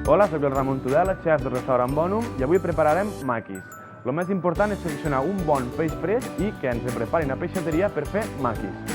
Hola, soc el Ramon Tudela, xef del restaurant Bonum, i avui prepararem maquis. El més important és seleccionar un bon peix fresc i que ens preparin a peixateria per fer maquis.